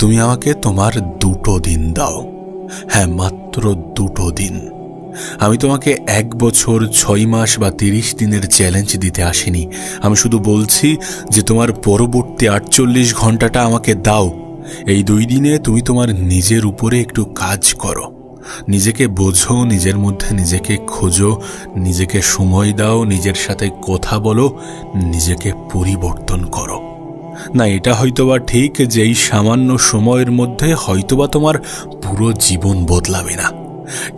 তুমি আমাকে তোমার 2টো দিন দাও। হ্যাঁ, মাত্র 2টো দিন। আমি তোমাকে 1 বছর 6 মাস বা 30 দিনের চ্যালেঞ্জ দিতে আসিনি। আমি শুধু বলছি যে তোমার পরবর্তী 48 ঘন্টাটা আমাকে দাও। এই 2 দিনে তুমি তোমার নিজের উপরে একটু কাজ করো, নিজেকে বোঝো, নিজের মধ্যে নিজেকে খোঁজো, নিজেকে সময় দাও, নিজের সাথে কথা বলো, নিজেকে পরিবর্তন করো। না, এটা হয়তোবা ঠিক যে এই সামান্য সময়ের মধ্যে হয়তোবা তোমার পুরো জীবন বদলাবে না,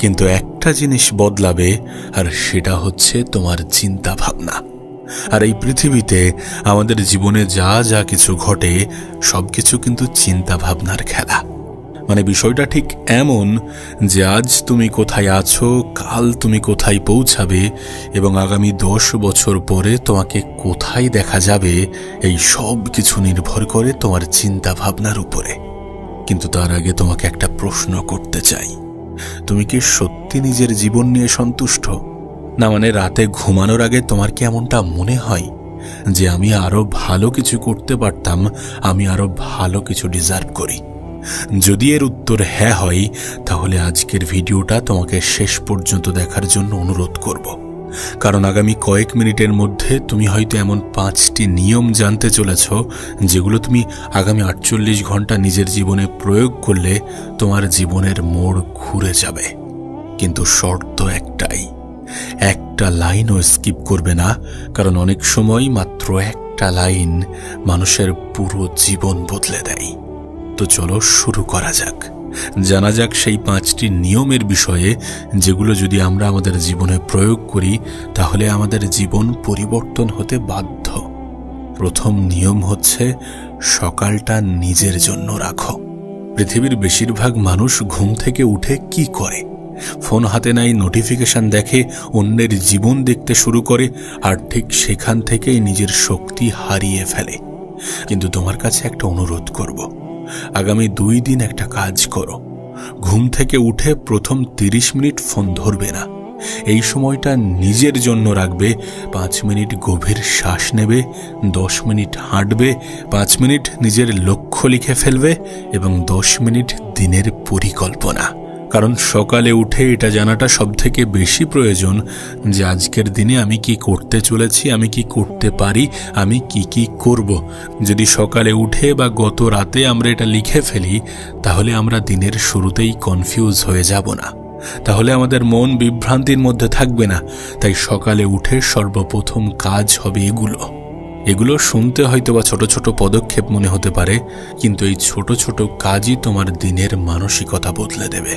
কিন্তু একটা জিনিস বদলাবে, আর সেটা হচ্ছে তোমার চিন্তা ভাবনা। আর এই পৃথিবীতে আমাদের জীবনে যা যা কিছু ঘটে সবকিছু কিন্তু চিন্তা ভাবনার খেলা। মানে বিষয়টা ঠিক এমন যে আজ তুমি কোথায় আছো, কাল তুমি কোথায় পৌঁছাবে, এবং আগামী 10 বছর পরে তোমাকে কোথায় দেখা যাবে, এই সব কিছু নির্ভর করে তোমার চিন্তা ভাবনার উপরে। কিন্তু তার আগে তোমাকে একটা প্রশ্ন করতে চাই, তুমি কি সত্যি নিজের জীবন নিয়ে সন্তুষ্ট? না, মানে রাতে ঘুমানোর আগে তোমার কি এমনটা মনে হয় যে আমি আরো ভালো কিছু করতে পারতাম, আমি আরো ভালো কিছু ডিজার্ভ করি? যদি এর উত্তর হ্যাঁ হয়, তাহলে আজকের ভিডিওটা তোমাকে শেষ পর্যন্ত দেখার জন্য অনুরোধ করব। কারণ আগামী কয়েক মিনিটের মধ্যে তুমি হয়তো এমন 5টি নিয়ম জানতে চলেছ যেগুলো তুমি আগামী 48 ঘন্টা নিজের জীবনে প্রয়োগ করলে তোমার জীবনের মোড় ঘুরে যাবে। কিন্তু শর্ত একটাই, একটা লাইনও স্কিপ করবে না, কারণ অনেক সময় মাত্র একটা লাইন মানুষের পুরো জীবন বদলে দেয়। তো চলো শুরু করা যাক, জানা যাক সেই 5টি নিয়মের বিষয়ে যেগুলো যদি আমরা আমাদের জীবনে প্রয়োগ করি তাহলে আমাদের জীবন পরিবর্তন হতে বাধ্য। প্রথম নিয়ম হচ্ছে সকালটা নিজের জন্য রাখো। পৃথিবীর বেশিরভাগ মানুষ ঘুম থেকে উঠে কি করে? ফোন হাতে নাই, নোটিফিকেশন দেখে, অন্যের জীবন দেখতে শুরু করে, আর ঠিক সেখান থেকেই নিজের শক্তি হারিয়ে ফেলে। কিন্তু তোমার কাছে একটা অনুরোধ করব, আগামী 2 দিন একটা কাজ করো। ঘুম থেকে উঠে প্রথম 30 মিনিট ফোন ধরবে না। এই সময়টা নিজের জন্য রাখবে। 5 মিনিট গভীর শ্বাস নেবে, 10 মিনিট হাঁটবে, 5 মিনিট নিজের লক্ষ্য লিখে ফেলবে, এবং 10 মিনিট দিনের পরিকল্পনা। কারণ সকালে উঠে এটা জানাটা সবথেকে বেশি প্রয়োজন যে আজকের দিনে আমি কি করতে চলেছি, আমি কি করতে পারি, আমি কি কি করব। যদি সকালে উঠে বা গত রাতে আমরা এটা লিখে ফেলি তাহলে আমরা দিনের শুরুতেই কনফিউজ হয়ে যাব না, তাহলে আমাদের মন বিভ্রান্তির মধ্যে থাকবে না। তাই সকালে উঠে সর্বপ্রথম কাজ হবে এগুলো শুনতে হয়তো বা ছোট ছোট পদক্ষেপ মনে হতে পারে, কিন্তু এই ছোট ছোট কাজই তোমার দিনের মানসিকতা বদলে দেবে।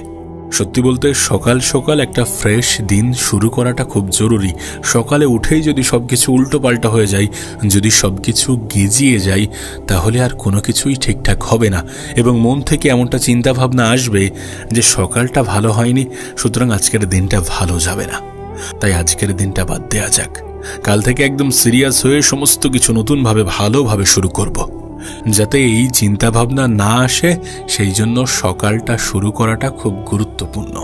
সত্যি বলতে সকাল সকাল একটা ফ্রেশ দিন শুরু করাটা খুব জরুরি। সকালে উঠেই যদি সবকিছু উল্টো পাল্টা হয়ে যায়, যদি সবকিছু গেজিয়ে যায়, তাহলে আর কোনো কিছুই ঠিকঠাক হবে না, এবং মন থেকে এমনটা চিন্তা ভাবনা আসবে যে সকালটা ভালো হয়নি, সুতরাং আজকের দিনটা ভালো যাবে না। তাই আজকের দিনটা বাদ দেওয়া যাক, কাল থেকে একদম সিরিয়াস হয়ে সমস্ত কিছু নতুনভাবে ভালোভাবে শুরু করব। যাতে এই চিন্তা ভাবনা না আসে সেই জন্য সকালটা শুরু করাটা খুব গুরুত্বপূর্ণ।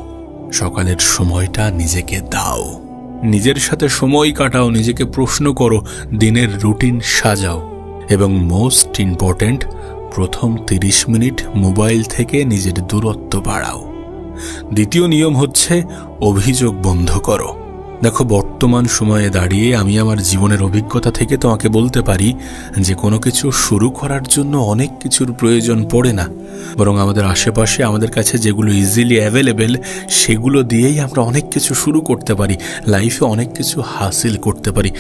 সকালের সময়টা নিজেকে দাও, নিজের সাথে সময় কাটাও, নিজেকে প্রশ্ন করো, দিনের রুটিন সাজাও, এবং মোস্ট ইম্পর্ট্যান্ট, প্রথম 30 মিনিট মোবাইল থেকে নিজের দূরত্ব বাড়াও। দ্বিতীয় নিয়ম হচ্ছে অভিযোগ বন্ধ করো। দেখো, বর্তমান সময়ে দাঁড়িয়ে আমি আমার জীবনের অভিজ্ঞতা থেকে তোমাকে বলতে পারি যে কোনো কিছু শুরু করার জন্য অনেক কিছুর প্রয়োজন পড়ে না, বরং আমাদের আশেপাশে আমাদের কাছে যেগুলো ইজিলি অ্যাভেলেবেল সেগুলো দিয়েই আমরা অনেক কিছু শুরু করতে পারি, লাইফে অনেক কিছু হাসিল করতে পারি।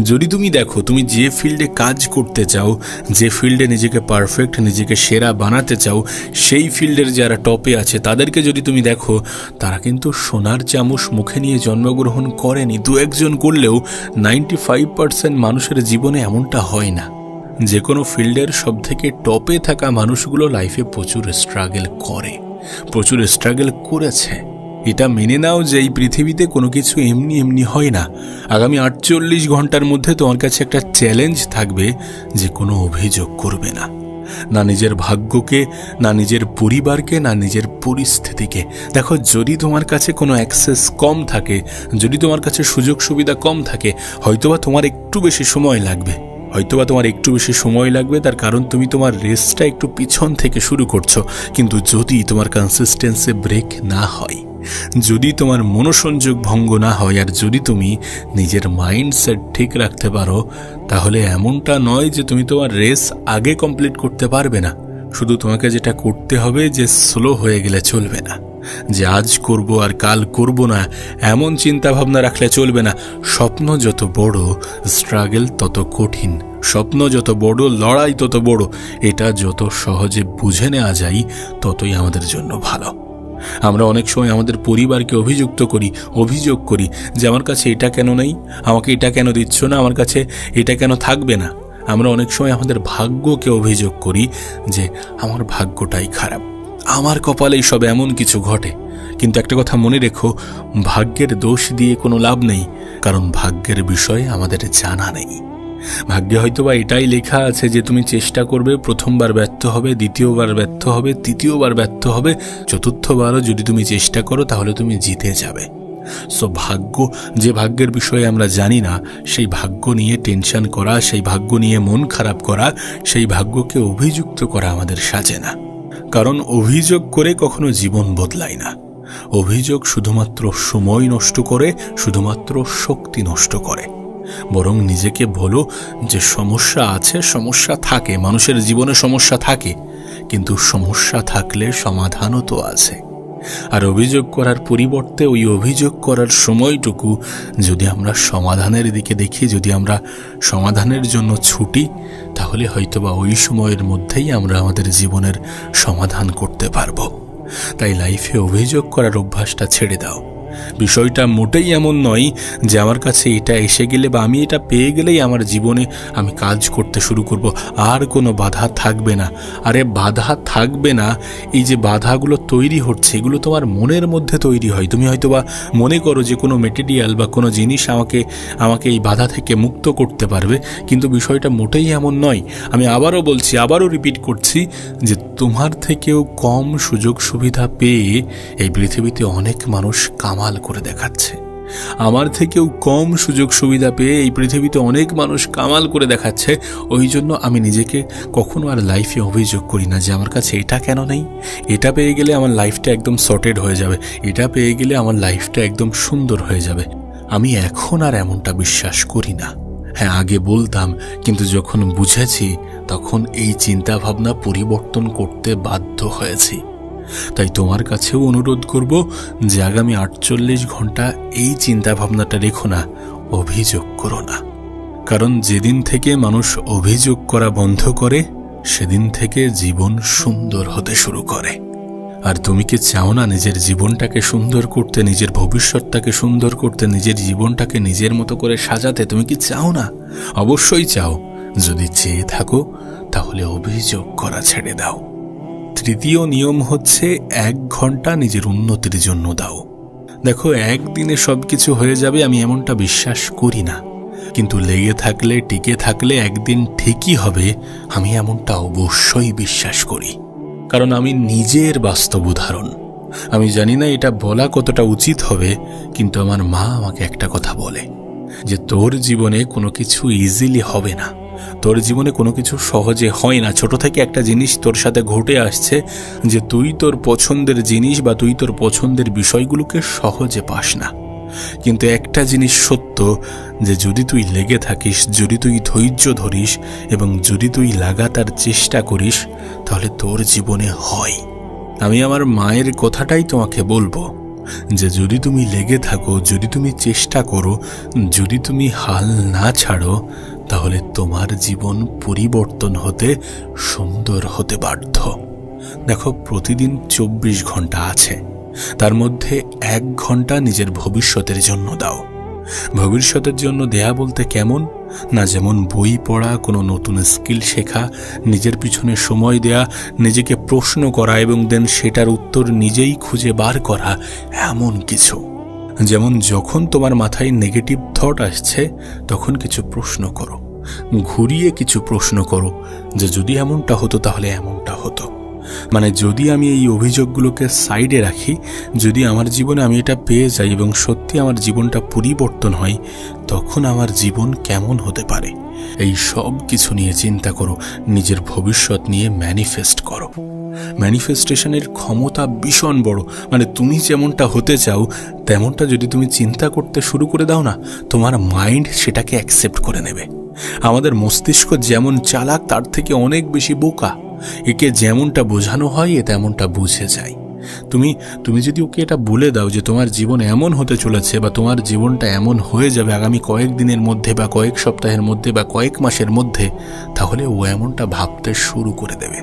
যদি তুমি দেখো, তুমি যে ফিল্ডে কাজ করতে চাও, যে ফিল্ডে নিজেকে পারফেক্ট, নিজেকে সেরা বানাতে চাও, সেই ফিল্ডের যারা টপে আছে তাদেরকে যদি তুমি দেখো, তারা কিন্তু সোনার চামচ মুখে নিয়ে জন্মগ্রহণ করেনি। 2-1 করলেও 95% মানুষের জীবনে এমনটা হয় না। যে কোনো ফিল্ডের সব থেকে টপে থাকা মানুষগুলো লাইফে প্রচুর স্ট্রাগল করে, প্রচুর স্ট্রাগল করেছে। এটা মেনে নাও যে এই পৃথিবীতে কোনো কিছু এমনি এমনি হয় না। আগামী 48 ঘন্টার মধ্যে তোমার কাছে একটা চ্যালেঞ্জ থাকবে যে কোনো অভিযোগ করবে না, না নিজের ভাগ্যকে, না নিজের পরিবারকে, না নিজের পরিস্থিতিকে। দেখো, যদি তোমার কাছে কোনো অ্যাক্সেস কম থাকে, যদি তোমার কাছে সুযোগ সুবিধা কম থাকে, হয়তোবা তোমার একটু বেশি সময় লাগবে, হয়তোবা তোমার একটু বেশি সময় লাগবে, তার কারণ তুমি তোমার রেসটা একটু পিছন থেকে শুরু করছো। কিন্তু যদি তোমার কনসিস্টেন্সি ব্রেক না হয়, যদি তোমার মনোসংযোগ ভঙ্গ না হয়, আর যদি তুমি নিজের মাইন্ডসেট ঠিক রাখতে পারো, তাহলে এমনটা নয় যে তুমি তোমার রেস আগে কমপ্লিট করতে পারবে না। শুধু তোমাকে যেটা করতে হবে যে স্লো হয়ে গেলে চলবে না, যে আজ করব আর কাল করব না এমন চিন্তা ভাবনা রাখলে চলবে না। স্বপ্ন যত বড়, স্ট্রাগল তত কঠিন। স্বপ্ন যত বড়, লড়াই তত বড়। এটা যত সহজে বুঝে নেওয়া যায় ততই আমাদের জন্য ভালো। আমরা অনেক সময় আমাদের পরিবারকে অভিযোগ করি যে আমার কাছে এটা কেন নেই, আমাকে এটা কেন দিচ্ছ না, আমার কাছে এটা কেন থাকবে না। আমরা অনেক সময় আমাদের ভাগ্যকে অভিযোগ করি যে আমার ভাগ্যটাই খারাপ, আমার কপালেই সব এমন কিছু ঘটে। কিন্তু একটা কথা মনে রেখো, ভাগ্যের দোষ দিয়ে কোনো লাভ নেই, কারণ ভাগ্যের বিষয়ে আমাদের জানা নেই। ভাগ্যে হয়তোবা এটাই লেখা আছে যে তুমি চেষ্টা করবে, প্রথমবার ব্যর্থ হবে, দ্বিতীয়বার ব্যর্থ হবে, তৃতীয়বার ব্যর্থ হবে, চতুর্থবারও যদি তুমি চেষ্টা করো তাহলে তুমি জিতে যাবে। সো ভাগ্য, যে ভাগ্যের বিষয়ে আমরা জানি না, সেই ভাগ্য নিয়ে টেনশন করা, সেই ভাগ্য নিয়ে মন খারাপ করা, সেই ভাগ্যকে অভিযুক্ত করা আমাদের সাজে না। কারণ অভিযোগ করে কখনো জীবন বদলায় না। অভিযোগ শুধুমাত্র সময় নষ্ট করে, শুধুমাত্র শক্তি নষ্ট করে। বরং নিজেকে বলো যে সমস্যা আছে, সমস্যা থাকে, মানুষের জীবনে সমস্যা থাকে, কিন্তু সমস্যা থাকলে সমাধানও তো আছে। আর অভিযোগ করার পরিবর্তে ওই অভিযোগ করার সময়টুকু যদি আমরা সমাধানের দিকে দেখি, যদি আমরা সমাধানের জন্য ছুটি, তাহলে হয়তোবা ওই সময়ের মধ্যেই আমরা আমাদের জীবনের সমাধান করতে পারবো। তাই লাইফে অভিযোগ করার অভ্যাসটা ছেড়ে দাও। বিষয়টা মোটেই এমন নয় যে আমার কাছে এটা এসে গেলে বা আমি এটা পেয়ে গেলেই আমার জীবনে আমি কাজ করতে শুরু করব, আর কোনো বাধা থাকবে না। আরে বাধা থাকবে না, এই যে বাধাগুলো তৈরি হচ্ছে এগুলো তোমার মনের মধ্যে তৈরি হয়। তুমি হয়তোবা মনে করো যে কোনো মেটেরিয়াল বা কোনো জিনিস আমাকে এই বাধা থেকে মুক্ত করতে পারবে, কিন্তু বিষয়টা মোটেই এমন নয়। আমি আবারও বলছি, আবারও রিপিট করছি যে তোমার থেকেও কম সুযোগ সুবিধা পেয়ে এই পৃথিবীতে অনেক মানুষ কামাল করে দেখাচ্ছে। আমার থেকেও কম সুযোগ সুবিধা পেয়ে এই পৃথিবীতে অনেক মানুষ কামাল করে দেখাচ্ছে। ওই জন্য আমি নিজেকে কখনো আর লাইফে অভিযোগ করি না যে আমার কাছে এটা কেন নেই, এটা পেয়ে গেলে আমার লাইফটা একদম সর্টেড হয়ে যাবে, এটা পেয়ে গেলে আমার লাইফটা একদম সুন্দর হয়ে যাবে। আমি এখন আর এমনটা বিশ্বাস করি না। হ্যাঁ, আগে বলতাম, কিন্তু যখন বুঝেছি তখন এই চিন্তা ভাবনা পরিবর্তন করতে বাধ্য হয়েছি। তাই তোমার কাছেও অনুরোধ করব যে আগামী 48 ঘন্টা এই চিন্তা ভাবনাটা রেখো না, অভিযোগ করো না। কারণ যেদিন থেকে মানুষ অভিযোগ করা বন্ধ করে, সেদিন থেকে জীবন সুন্দর হতে শুরু করে। আর তুমি কি চাও না নিজের জীবনটাকে সুন্দর করতে, নিজের ভবিষ্যৎটাকে সুন্দর করতে, নিজের জীবনটাকে নিজের মতো করে সাজাতে? তুমি কি চাও না? অবশ্যই চাও। যদি চেয়ে থাকো তাহলে অভিযোগ করা ছেড়ে দাও। তৃতীয় নিয়ম হচ্ছে 1 ঘন্টা নিজের উন্নতির জন্য দাও। দেখো, একদিনে সবকিছু হয়ে যাবে আমি এমনটা বিশ্বাস করি না, কিন্তু লেগে থাকলে, টিকে থাকলে একদিন ঠিকই হবে, আমি এমনটা অবশ্যই বিশ্বাস করি। কারণ আমি নিজের বাস্তব উদাহরণ। আমি জানি না এটা বলা কতটা উচিত হবে, কিন্তু আমার মা আমাকে একটা কথা বলে যে তোর জীবনে কোনো কিছু ইজিলি হবে না, তোর জীবনে কোনো কিছু সহজে হয় না। ছোট থেকে একটা জিনিস তোর সাথে ঘটে আসছে যে তুই তোর পছন্দের জিনিস বা তুই তোর পছন্দের বিষয়গুলোকে সহজে পাস না। কিন্তু একটা জিনিস সত্য, যে যদি তুই লেগে থাকিস, যদি তুই ধৈর্য ধরিস এবং যদি তুই লাগাতার চেষ্টা করিস, তাহলে তোর জীবনে হয়। আমি আমার মায়ের কথাটাই তোমাকে বলবো যে যদি তুমি লেগে থাকো, যদি তুমি চেষ্টা করো, যদি তুমি হাল না ছাড়ো, তাহলে তোমার জীবন পরিবর্তন হতে, সুন্দর হতে বাধ্য। দেখো, প্রতিদিন 24 ঘন্টা আছে, তার মধ্যে 1 ঘন্টা নিজের ভবিষ্যতের জন্য দাও। ভবিষ্যতের জন্য দেয়া বলতে কেমন না, যেমন বই পড়া, কোনো নতুন স্কিল শেখা, নিজের পিছনে সময় দেয়া, নিজেকে প্রশ্ন করা এবং দেন সেটার উত্তর নিজেই খুঁজে বার করা, এমন কিছু। যেমন যখন তোমার মাথায় নেগেটিভ থট আসছে, তখন কিছু প্রশ্ন করো, ঘুরিয়ে কিছু প্রশ্ন করো যে যদি এমনটা হতো তাহলে এমনটা হতো। মানে যদি আমি এই অভিযোগগুলোকে সাইডে রাখি, যদি আমার জীবনে আমি এটা পেয়ে যাই এবং সত্যি আমার জীবনটা পরিবর্তন হয়, তখন আমার জীবন কেমন হতে পারে। এই সব কিছু নিয়ে চিন্তা করো, নিজের ভবিষ্যৎ নিয়ে ম্যানিফেস্ট করো। ম্যানিফেস্টেশনের ক্ষমতা ভীষণ বড়। মানে তুমি যেমনটা হতে চাও তেমনটা যদি তুমি চিন্তা করতে শুরু করে দাও না, তোমার মাইন্ড সেটাকে অ্যাকসেপ্ট করে নেবে। আমাদের মস্তিষ্ক যেমন চালাক তার থেকে অনেক বেশি বোকা। একে যেমনটা বোঝানো হয় এ তেমনটা বুঝে যায়। তুমি যদি ওকে এটা বলে দাও যে তোমার জীবন এমন হতে চলেছে বা তোমার জীবনটা এমন হয়ে যাবে আগামী কয়েক দিনের মধ্যে বা কয়েক সপ্তাহের মধ্যে বা কয়েক মাসের মধ্যে, তাহলে ও এমনটা ভাবতে শুরু করে দেবে।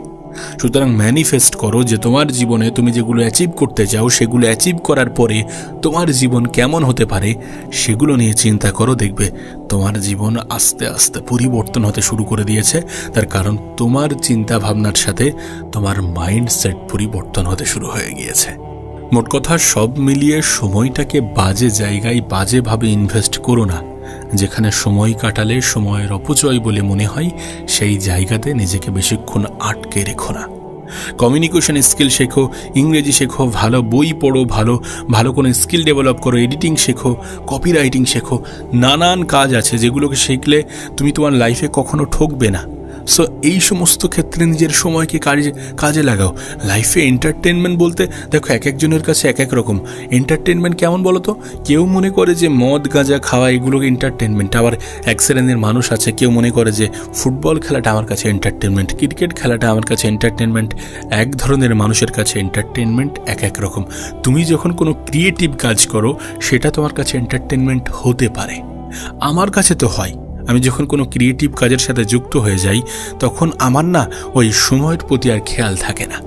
সুতরাং ম্যানিফেস্ট করো যে তোমার জীবনে তুমি যেগুলো অ্যাচিভ করতে চাও সেগুলো অ্যাচিভ করার পরে তোমার জীবন কেমন হতে পারে সেগুলো নিয়ে চিন্তা করো। দেখবে তোমার জীবন আস্তে আস্তে পরিবর্তন হতে শুরু করে দিয়েছে। তার কারণ তোমার চিন্তা ভাবনার সাথে তোমার মাইন্ডসেট পরিবর্তন হতে শুরু হয়ে গিয়েছে। মোট কথা সব মিলিয়ে সময়টাকে বাজে জায়গায় বাজেভাবে ইনভেস্ট করো না। যেখানে সময় কাটালে সময়ের অপচয় বলে মনে হয় সেই জায়গাতে নিজেকে বেশিক্ষণ আটকে রেখো না। কমিউনিকেশন স্কিল শেখো, ইংরেজি শেখো, ভালো বই পড়ো, ভালো কোনো স্কিল ডেভেলপ করো, এডিটিং শেখো, কপি রাইটিং শেখো। নানান কাজ আছে যেগুলোকে শিখলে তুমি তোমার লাইফে কখনো ঠকবে না। সো এই সমস্ত ক্ষেত্রে নিজের সময়কে কাজে লাগাও। লাইফে এন্টারটেনমেন্ট বলতে দেখো এক একজনের কাছে এক এক রকম এন্টারটেনমেন্ট। কেমন বলো তো? কেউ মনে করে যে মদ গাঁজা খাওয়া এগুলোকে এন্টারটেনমেন্ট। আবার এক শ্রেণীর মানুষ আছে কেউ মনে করে যে ফুটবল খেলাটা আমার কাছে এন্টারটেনমেন্ট, ক্রিকেট খেলাটা আমার কাছে এন্টারটেনমেন্ট। এক ধরনের মানুষের কাছে এন্টারটেনমেন্ট এক এক রকম। তুমি যখন কোনো ক্রিয়েটিভ কাজ করো সেটা তোমার কাছে এন্টারটেনমেন্ট হতে পারে। আমার কাছে তো হয়। আমি যখন কোনো ক্রিয়েটিভ কাজের সাথে যুক্ত হয়ে যাই তখন আমার না ওই সময়ের প্রতি আর খেয়াল থাকে না।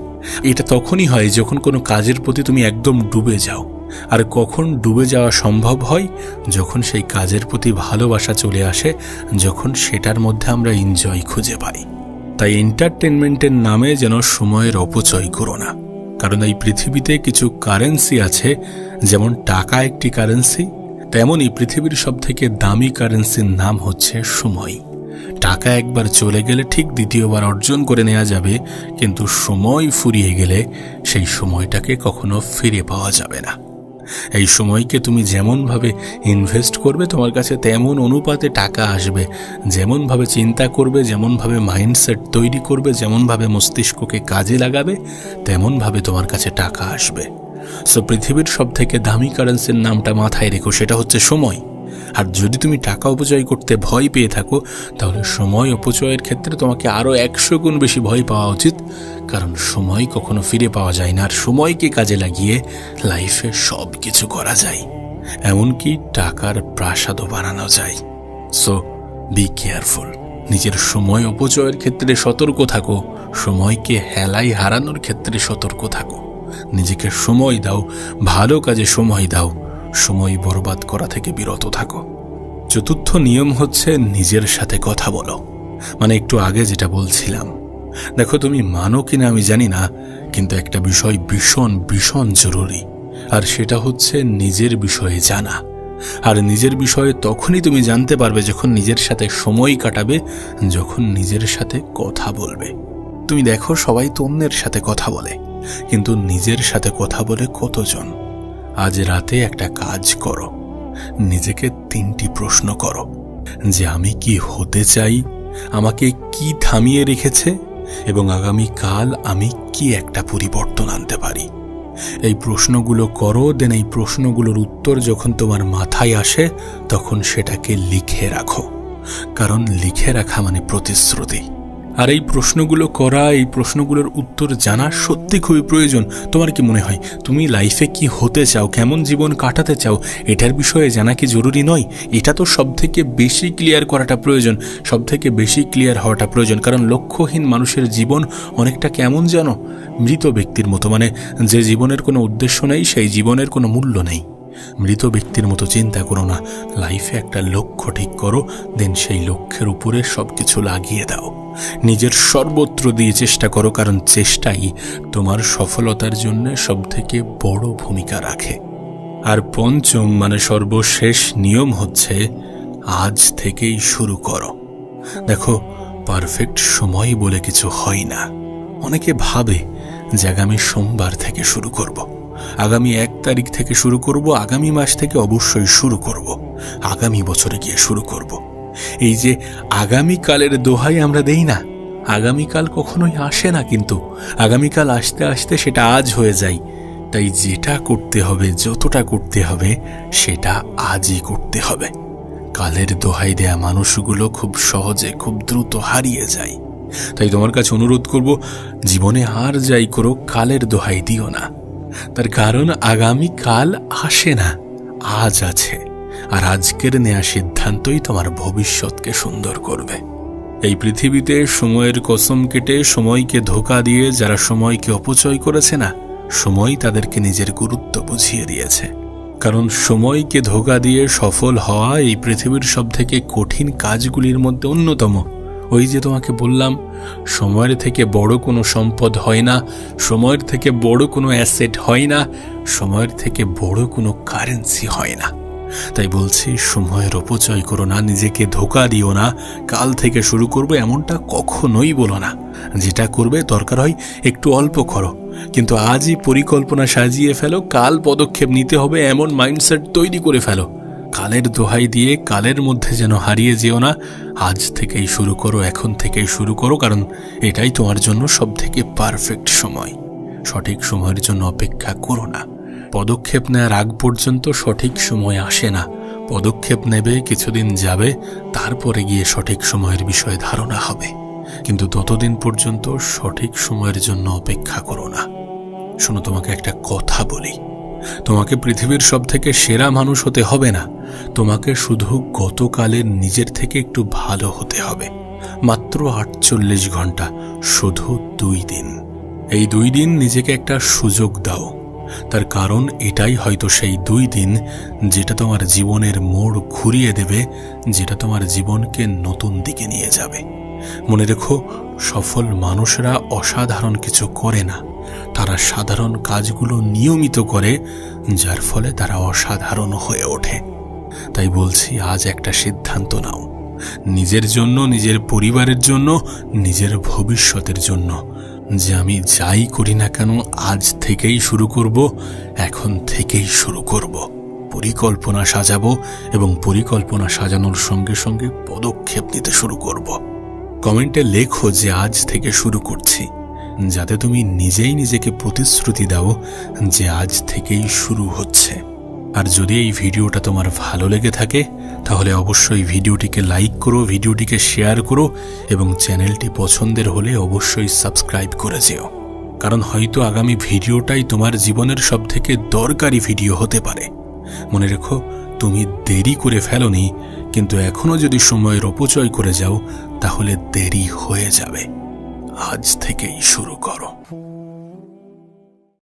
এটা তখনই হয় যখন কোনো কাজের প্রতি তুমি একদম ডুবে যাও। আর কখন ডুবে যাওয়া সম্ভব হয়? যখন সেই কাজের প্রতি ভালোবাসা চলে আসে, যখন সেটার মধ্যে আমরা এনজয় খুঁজে পাই। তাই এন্টারটেনমেন্টের নামে যেন সময়ের অপচয় করো না। কারণ এই পৃথিবীতে কিছু কারেন্সি আছে, যেমন টাকা একটি কারেন্সি, তেমনই পৃথিবীর সবথেকে দামি কারেন্সির নাম হচ্ছে সময়। টাকা একবার চলে গেলে ঠিক দ্বিতীয়বার অর্জন করে নেওয়া যাবে, কিন্তু সময় ফুরিয়ে গেলে সেই সময়টাকে কখনো ফিরে পাওয়া যাবে না। এই সময়কে তুমি যেমনভাবে ইনভেস্ট করবে তোমার কাছে তেমন অনুপাতে টাকা আসবে। যেমনভাবে চিন্তা করবে, যেমনভাবে মাইন্ডসেট তৈরি করবে, যেমনভাবে মস্তিষ্ককে কাজে লাগাবে, তেমনভাবে তোমার কাছে টাকা আসবে। সো পৃথিবীর সব থেকে দামি কারেন্সির নামটা মাথায় রেখো, সেটা হচ্ছে সময়। আর যদি তুমি টাকা অপচয় করতে ভয় পেয়ে থাকো তাহলে সময় অপচয়ের ক্ষেত্রে তোমাকে আরও 100 গুণ বেশি ভয় পাওয়া উচিত। কারণ সময় কখনো ফিরে পাওয়া যায় না, আর সময়কে কাজে লাগিয়ে লাইফে সব কিছু করা যায়, এমনকি টাকার প্রাসাদও বানানো যায়। So be careful. নিজের সময় অপচয়ের ক্ষেত্রে সতর্ক থাকো, সময়কে হেলায় হারানোর ক্ষেত্রে সতর্ক থাকো। নিজেকে সময় দাও, ভালো কাজে সময় দাও, সময় বরবাদ করা থেকে বিরত থাকো। চতুর্থ নিয়ম হচ্ছে নিজের সাথে কথা বলো। মানে একটু আগে যেটা বলছিলাম, দেখো তুমি মানো কিনা আমি জানি না, কিন্তু একটা বিষয় ভীষণ ভীষণ জরুরি, আর সেটা হচ্ছে নিজের বিষয়ে জানা। আর নিজের বিষয়ে তখনই তুমি জানতে পারবে যখন নিজের সাথে সময় কাটাবে, যখন নিজের সাথে কথা বলবে। তুমি দেখো সবাই তো অন্যের সাথে কথা বলে, কিন্তু নিজের সাথে কথা বলে কতজন? আজ রাতে একটা কাজ করো, নিজেকে 3টি প্রশ্ন করো যে আমি কি হতে চাই, আমাকে কি থামিয়ে রেখেছে, এবং আগামীকাল আমি কি একটা পরিবর্তন আনতে পারি। এই প্রশ্নগুলো করো। দেন এই প্রশ্নগুলোর উত্তর যখন তোমার মাথায় আসে তখন সেটাকে লিখে রাখো। কারণ লিখে রাখা মানে প্রতিশ্রুতি। আর এই প্রশ্নগুলো করা, এই প্রশ্নগুলোর উত্তর জানা সত্যি খুবই প্রয়োজন। তোমার কি মনে হয় তুমি লাইফে কি হতে চাও, কেমন জীবন কাটাতে চাও, এটার বিষয়ে জানা কি জরুরি নয়? এটা তো সবথেকে বেশি ক্লিয়ার করাটা প্রয়োজন, সবথেকে বেশি ক্লিয়ার হওয়াটা প্রয়োজন। কারণ লক্ষ্যহীন মানুষের জীবন অনেকটা কেমন জানো? মৃত ব্যক্তির মতো। মানে যে জীবনের কোনো উদ্দেশ্য নেই, সেই জীবনের কোনো মূল্য নেই। মৃত ব্যক্তির মতো চিন্তা করো না, লাইফে একটা লক্ষ্য ঠিক করো, দেন সেই লক্ষ্যের উপরে সবকিছু লাগিয়ে দাও। নিজের সর্বত্র দিয়ে চেষ্টা করো, কারণ চেষ্টাই তোমার সফলতার জন্য সবথেকে বড় ভূমিকা রাখে। আর পঞ্চম মানে সর্বশেষ নিয়ম হচ্ছে আজ থেকেই শুরু করো। দেখো পারফেক্ট সময় বলে কিছু হয় না। অনেকে ভাবে যে আগামী সোমবার থেকে শুরু করব, আগামী 1 তারিখ থেকে শুরু করব, আগামী মাস থেকে অবশ্যই শুরু করব, আগামী বছরে গিয়ে শুরু করব। এই যে আগামীকালের দোহাই আমরা দেই না, আগামীকাল কখনোই আসে না, কিন্তু আগামীকাল আসতে আসতে সেটা আজ হয়ে যায়। তাই যেটা করতে হবে, যতটা করতে হবে, সেটা আজই করতে হবে। কালের দোহাই দেয়া মানুষগুলো খুব সহজে, খুব দ্রুত হারিয়ে যায়। তাই তোমার কাছে অনুরোধ করব, জীবনে আর যাই করো, কালের দোহাই দিও না। তার কারণ আগামীকাল আসে না, আজ আছে। আর আজকের নেয়া সিদ্ধান্তই তোমার ভবিষ্যৎকে সুন্দর করবে। এই পৃথিবীতে সময়ের কসম কেটে, সময়কে ধোঁকা দিয়ে যারা সময়কে অপচয় করেছে না, সময় তাদেরকে নিজের গুরুত্ব বুঝিয়ে দিয়েছে। কারণ সময়কে ধোঁকা দিয়ে সফল হওয়া এই পৃথিবীর সবথেকে কঠিন কাজগুলির মধ্যে অন্যতম। ওই যে তোমাকে বললাম, সময়ের থেকে বড় কোনো সম্পদ হয় না, সময়ের থেকে বড় কোনো অ্যাসেট হয় না, সময়ের থেকে বড় কোনো কারেন্সি হয় না। তাই বলছি, সময়ের অপচয় করো না, নিজেকে ধোঁকা দিও না। কাল থেকে শুরু করবো এমনটা কখনোই বলো না। যেটা করবে দরকার হয় একটু অল্প করো, কিন্তু আজই পরিকল্পনা সাজিয়ে ফেলো। কাল পদক্ষেপ নিতে হবে এমন মাইন্ডসেট তৈরি করে ফেলো। কালের দোহাই দিয়ে কালের মধ্যে যেন হারিয়ে যেও না। আজ থেকেই শুরু করো, এখন থেকেই শুরু করো, কারণ এটাই তোমার জন্য সবথেকে পারফেক্ট সময়। সঠিক সময়ের জন্য অপেক্ষা করো না। পদক্ষেপ নেওয়ার আগ পর্যন্ত সঠিক সময় আসে না। পদক্ষেপ নেবে, কিছুদিন যাবে, তারপরে গিয়ে সঠিক সময়ের বিষয়ে ধারণা হবে। কিন্তু ততদিন পর্যন্ত সঠিক সময়ের জন্য অপেক্ষা করো না। শোনো, তোমাকে একটা কথা বলি, তোমাকে পৃথিবীর সবথেকে সেরা মানুষ হতে হবে না, তোমাকে শুধু গতকালের নিজের থেকে একটু ভালো হতে হবে। মাত্র 48 ঘন্টা, শুধু 2 দিন। এই 2 দিন নিজেকে একটা সুযোগ দাও। তার কারণ এটাই হয়তো সেই 2 দিন যেটা তোমার জীবনের মোড় ঘুরিয়ে দেবে, যেটা তোমার জীবনকে নতুন দিকে নিয়ে যাবে। মনে রেখো, সফল মানুষরা অসাধারণ কিছু করে না, তারা সাধারণ কাজগুলো নিয়মিত করে, যার ফলে তারা অসাধারণ হয়ে ওঠে। তাই বলছি, আজ একটা সিদ্ধান্ত নাও, নিজের জন্য, নিজের পরিবারের জন্য, নিজের ভবিষ্যতের জন্য, যে আমি যাই করি না কেন আজ থেকেই শুরু করব, এখন থেকেই শুরু করব। পরিকল্পনা সাজাবো এবং পরিকল্পনা সাজানোর সঙ্গে সঙ্গে পদক্ষেপ নিতে শুরু করব। কমেন্টে লেখো যে আজ থেকে শুরু করছি, যাতে তুমি নিজেই নিজেকে প্রতিশ্রুতি দাও যে আজ থেকেই শুরু হচ্ছে। আর যদি এই ভিডিওটা তোমার ভালো লেগে থাকে, তাহলে অবশ্যই ভিডিওটিকে লাইক করো, ভিডিওটিকে শেয়ার করো এবং চ্যানেলটি পছন্দের হলে অবশ্যই সাবস্ক্রাইব করে যেও। কারণ হয়তো আগামী ভিডিওটাই তোমার জীবনের সবথেকে দরকারি ভিডিও হতে পারে। মনে রেখো, তুমি দেরি করে ফেলোনি, কিন্তু এখনো যদি সময়ের অপচয় করে যাও, তাহলে দেরি হয়ে যাবে। আজ থেকেই শুরু করো।